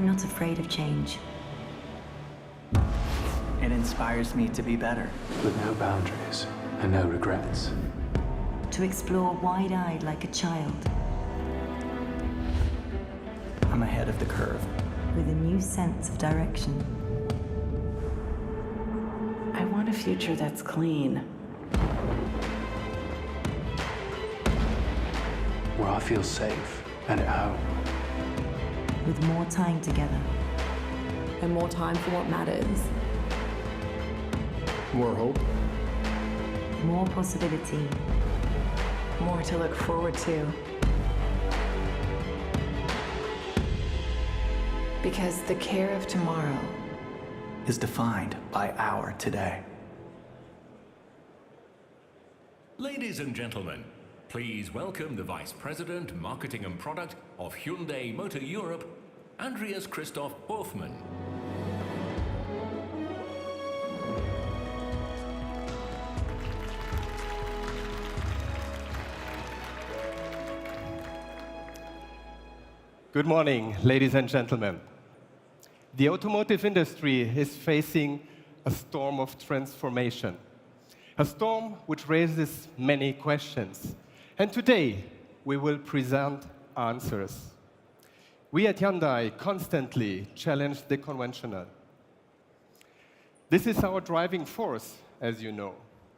I'm not afraid of change. It inspires me to be better. With no boundaries and no regrets. To explore wide-eyed like a child. I'm ahead of the curve. With a new sense of direction. I want a future that's clean. Where I feel safe and at home. With more time together. And more time for what matters. More hope. More possibility. More to look forward to. Because the care of tomorrow Is defined by our today. Ladies and gentlemen, please welcome the Vice President, Marketing and Product of Hyundai Motor Europe, Andreas Christoph Hofmann. Good morning, ladies and gentlemen. The automotive industry is facing a storm of transformation, a storm which raises many questions. And today, we will present answers. We at Hyundai constantly challenge the conventional. This is our driving force, as you know.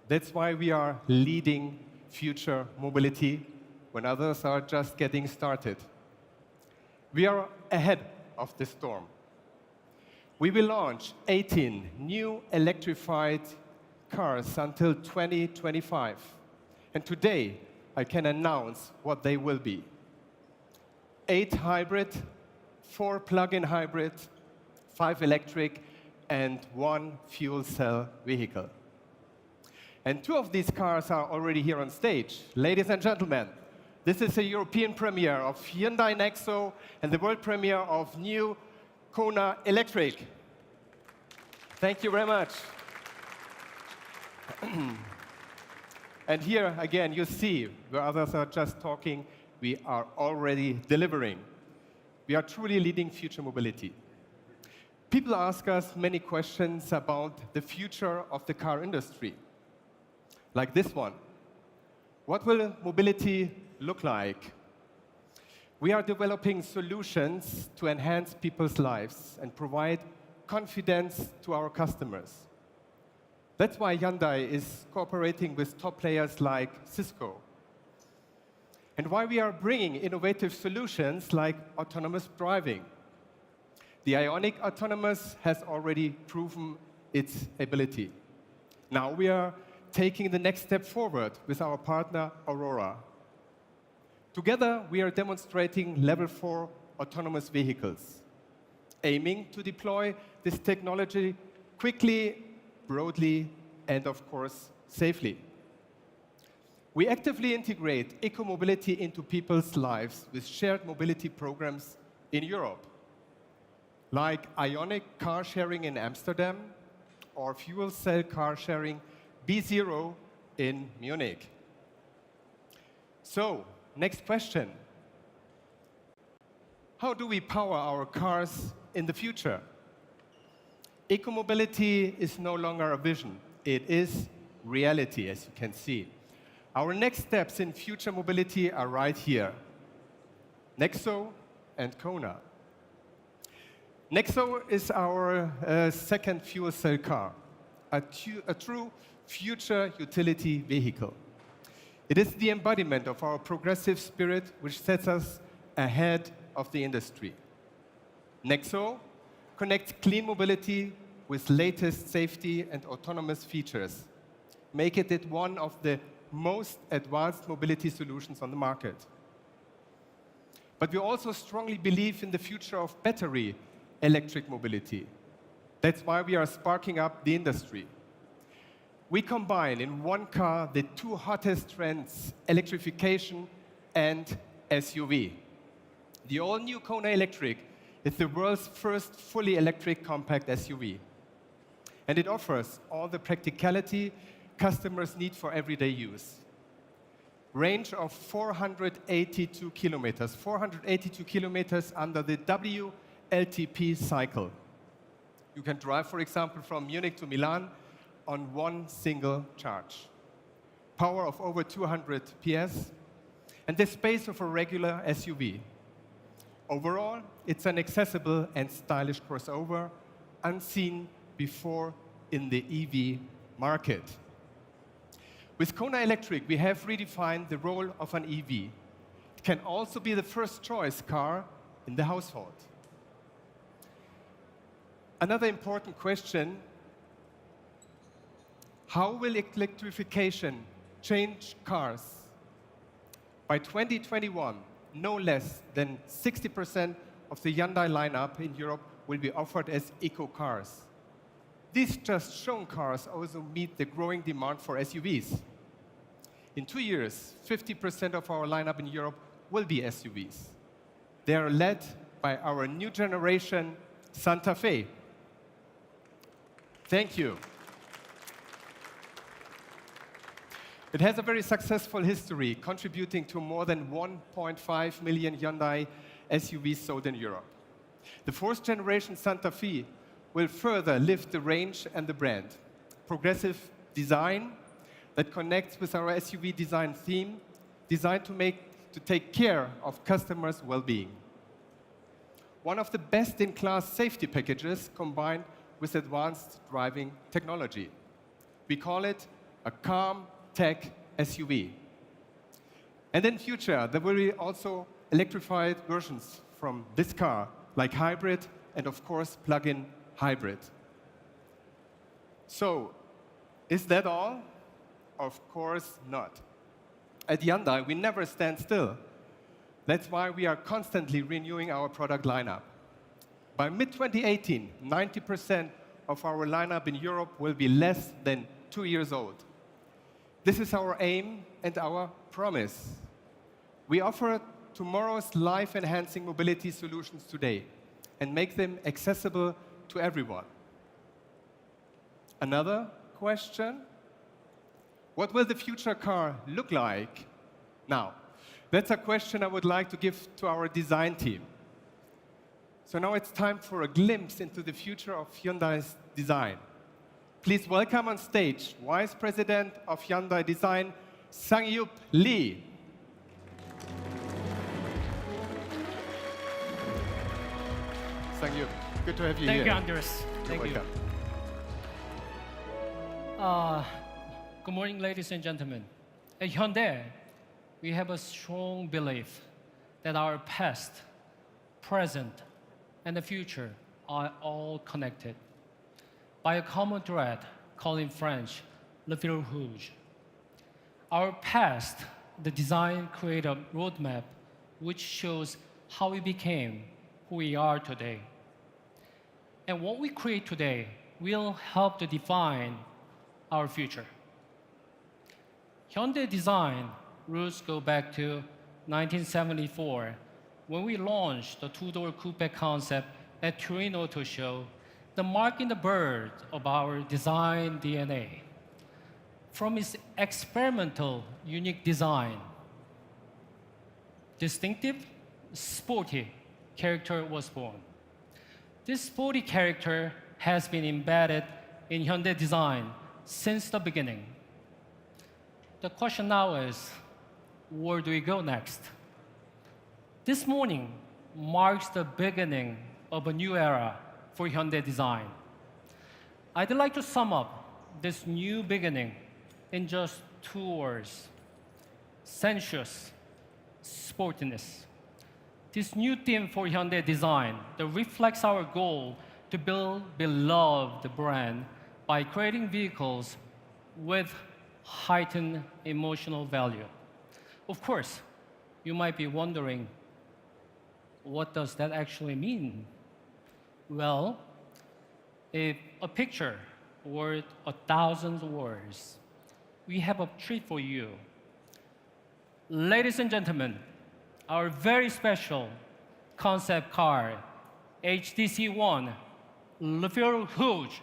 That's why we are leading future mobility when others are just getting started. We are ahead of the storm. We will launch 18 new electrified cars until 2025. And today, I can announce what they will be. 8 hybrid, 4 plug-in hybrid, 5 electric, and 1 fuel cell vehicle. And 2 of these cars are already here on stage. Ladies and gentlemen, this is a European premiere of Hyundai NEXO and the world premiere of new Kona Electric. Thank you very much. And here, again, you see, where others are just talking, we are already delivering. We are truly leading future mobility. People ask us many questions about the future of the car industry, like this one. What will mobility look like? We are developing solutions to enhance people's lives and provide confidence to our customers. That's why Hyundai is cooperating with top players like Cisco. And why we are bringing innovative solutions like autonomous driving. The Ioniq Autonomous has already proven its ability. Now we are taking the next step forward with our partner, Aurora. Together, we are demonstrating level 4 autonomous vehicles, aiming to deploy this technology quickly, broadly, and of course, safely. We actively integrate eco-mobility into people's lives with shared mobility programs in Europe, like Ioniq car sharing in Amsterdam or fuel cell car sharing B0 in Munich. So, next question. How do we power our cars in the future? Eco-mobility is no longer a vision. It is reality, as you can see. Our next steps in future mobility are right here. NEXO and Kona. NEXO is our second fuel cell car, a true future utility vehicle. It is the embodiment of our progressive spirit, which sets us ahead of the industry. NEXO connects clean mobility with latest safety and autonomous features, making it one of the most advanced mobility solutions on the market. But we also strongly believe in the future of battery electric mobility. That's why we are sparking up the industry. We combine in one car the 2 hottest trends, electrification and SUV. The all-new Kona Electric is the world's first fully electric compact SUV. And it offers all the practicality customers need for everyday use. Range of 482 kilometers under the LTP cycle. You can drive, for example, from Munich to Milan on one single charge. Power of over 200 PS, and the space of a regular SUV. Overall, it's an accessible and stylish crossover, unseen before in the EV market. With Kona Electric, we have redefined the role of an EV. It can also be the first choice car in the household. Another important question: how will electrification change cars? By 2021, no less than 60% of the Hyundai lineup in Europe will be offered as eco cars. These just shown cars also meet the growing demand for SUVs. In 2 years, 50% of our lineup in Europe will be SUVs. They are led by our new generation Santa Fe. Thank you. It has a very successful history, contributing to more than 1.5 million Hyundai SUVs sold in Europe. The fourth generation Santa Fe will further lift the range and the brand. Progressive design that connects with our SUV design theme, designed to take care of customers' well-being. One of the best-in-class safety packages combined with advanced driving technology. We call it a calm tech SUV. And in future, there will be also electrified versions from this car, like hybrid and, of course, plug-in hybrid. So, is that all? Of course not. At Hyundai, we never stand still. That's why we are constantly renewing our product lineup. By mid-2018, 90% of our lineup in Europe will be less than 2 years old. This is our aim and our promise. We offer tomorrow's life-enhancing mobility solutions today and make them accessible to everyone. Another question? What will the future car look like? Now, that's a question I would like to give to our design team. So now it's time for a glimpse into the future of Hyundai's design. Please welcome on stage Vice President of Hyundai Design, Sang-Yup Lee. Sang-Yup, good to have you here. Thank you, Andres. Thank you. Good morning, ladies and gentlemen. At Hyundai, we have a strong belief that our past, present, and the future are all connected by a common thread called in French, Le Fil Rouge. Our past, the design created a roadmap which shows how we became who we are today. And what we create today will help to define our future. Hyundai design roots go back to 1974, when we launched the two-door coupe concept at Turin Auto Show, the mark in the bird of our design DNA. From its experimental, unique design, distinctive, sporty character was born. This sporty character has been embedded in Hyundai design since the beginning. The question now is, where do we go next? This morning marks the beginning of a new era for Hyundai design. I'd like to sum up this new beginning in just 2 words: sensuous sportiness. This new theme for Hyundai design that reflects our goal to build beloved brand by creating vehicles with heightened emotional value. Of course, you might be wondering, what does that actually mean? Well, if a picture worth 1,000 words, we have a treat for you. Ladies and gentlemen, our very special concept car, HDC1 Le Fil Rouge.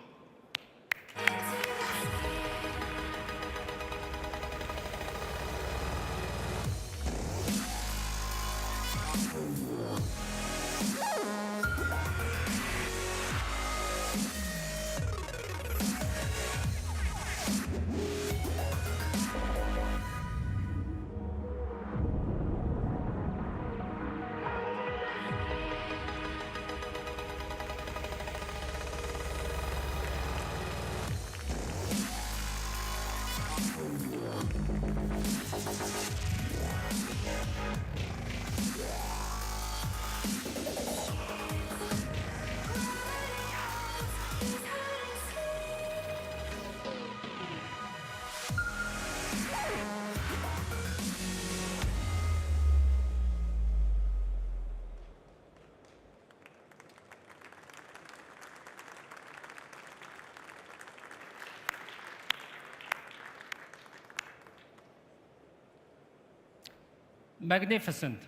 Magnificent,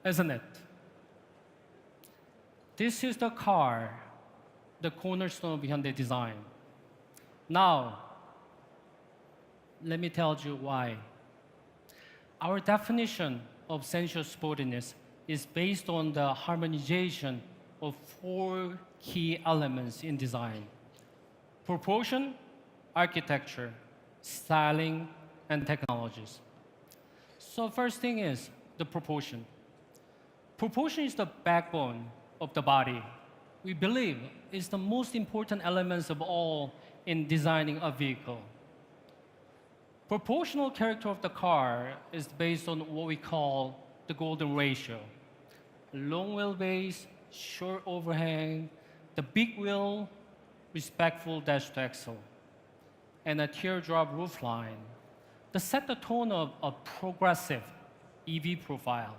isn't it? This is the car, the cornerstone of Hyundai design. Now, let me tell you why. Our definition of sensual sportiness is based on the harmonization of 4 key elements in design: proportion, architecture, styling, and technologies. So first thing is the proportion. Proportion is the backbone of the body. We believe it's the most important elements of all in designing a vehicle. Proportional character of the car is based on what we call the golden ratio. Long wheelbase, short overhang, the big wheel, respectful dash to axle, and a teardrop roofline that set the tone of a progressive EV profile.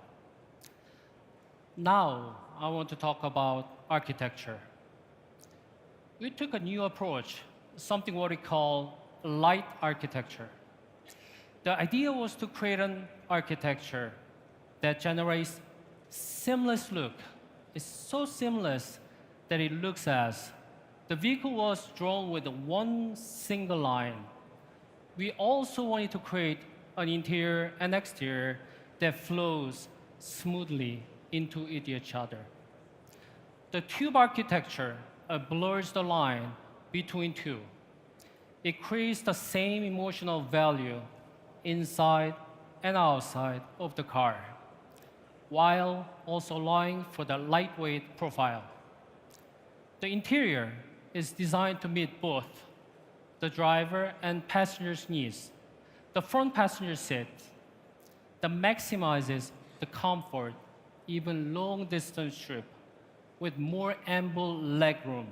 Now, I want to talk about architecture. We took a new approach, something what we call light architecture. The idea was to create an architecture that generates seamless look. It's so seamless that it looks as the vehicle was drawn with one single line. We also wanted to create an interior and exterior that flows smoothly into each other. The tube architecture blurs the line between two. It creates the same emotional value inside and outside of the car, while also allowing for the lightweight profile. The interior is designed to meet both the driver and passenger's needs. The front passenger seat that maximizes the comfort, even long distance trip, with more ample leg room.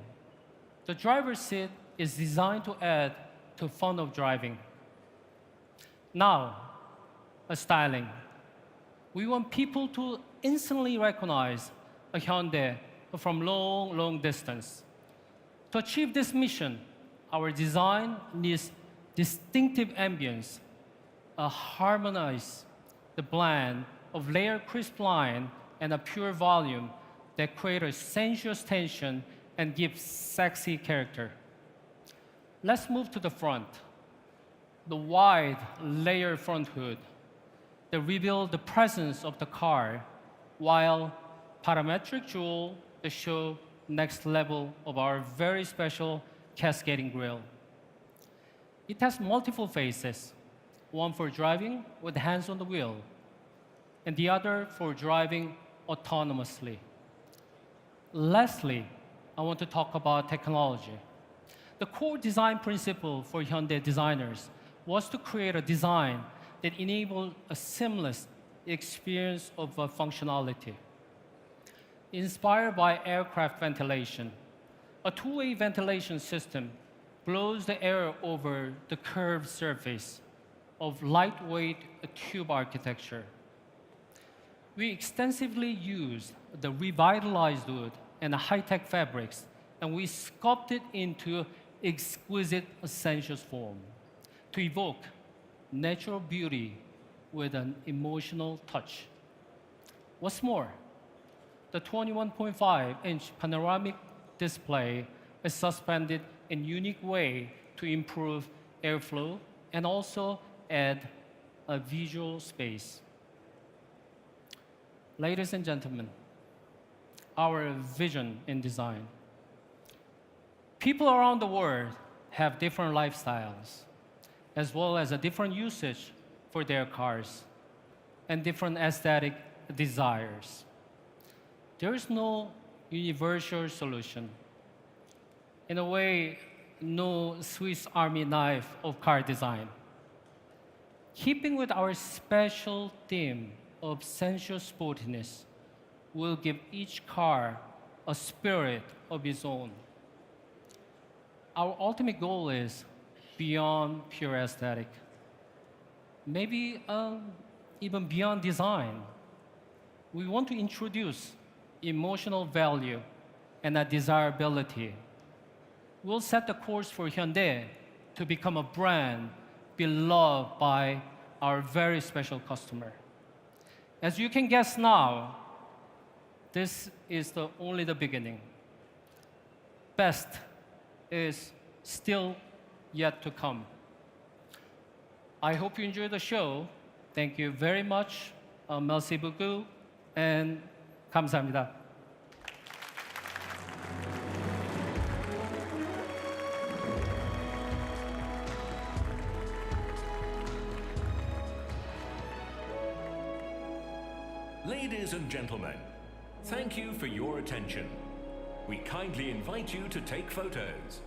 The driver's seat is designed to add to fun of driving. Now, a styling. We want people to instantly recognize a Hyundai from long distance. To achieve this mission, our design needs distinctive ambience, a harmonized the blend of layered crisp line and a pure volume that create a sensuous tension and give sexy character. Let's move to the front. The wide layered front hood that reveal the presence of the car, while parametric jewel that show next level of our very special cascading grille. It has multiple faces, one for driving with hands on the wheel, and the other for driving autonomously. Lastly, I want to talk about technology. The core design principle for Hyundai designers was to create a design that enabled a seamless experience of functionality. Inspired by aircraft ventilation, a two-way ventilation system blows the air over the curved surface of lightweight tube architecture. We extensively use the revitalized wood and the high-tech fabrics, and we sculpted into exquisite sensuous form to evoke natural beauty with an emotional touch. What's more, the 21.5-inch panoramic display is suspended in a unique way to improve airflow and also add a visual space. Ladies and gentlemen, our vision in design. People around the world have different lifestyles. as well as a different usage for their cars and different aesthetic desires. There is no universal solution. In a way, no Swiss Army knife of car design. Keeping with our special theme of sensual sportiness will give each car a spirit of its own. Our ultimate goal is beyond pure aesthetic, maybe even beyond design. We want to introduce emotional value and a desirability. We'll set the course for Hyundai to become a brand beloved by our very special customer. As you can guess now, this is only the beginning. Best is still yet to come. I hope you enjoy the show. Thank you very much. Merci beaucoup, and 감사합니다. Ladies and gentlemen, thank you for your attention. We kindly invite you to take photos.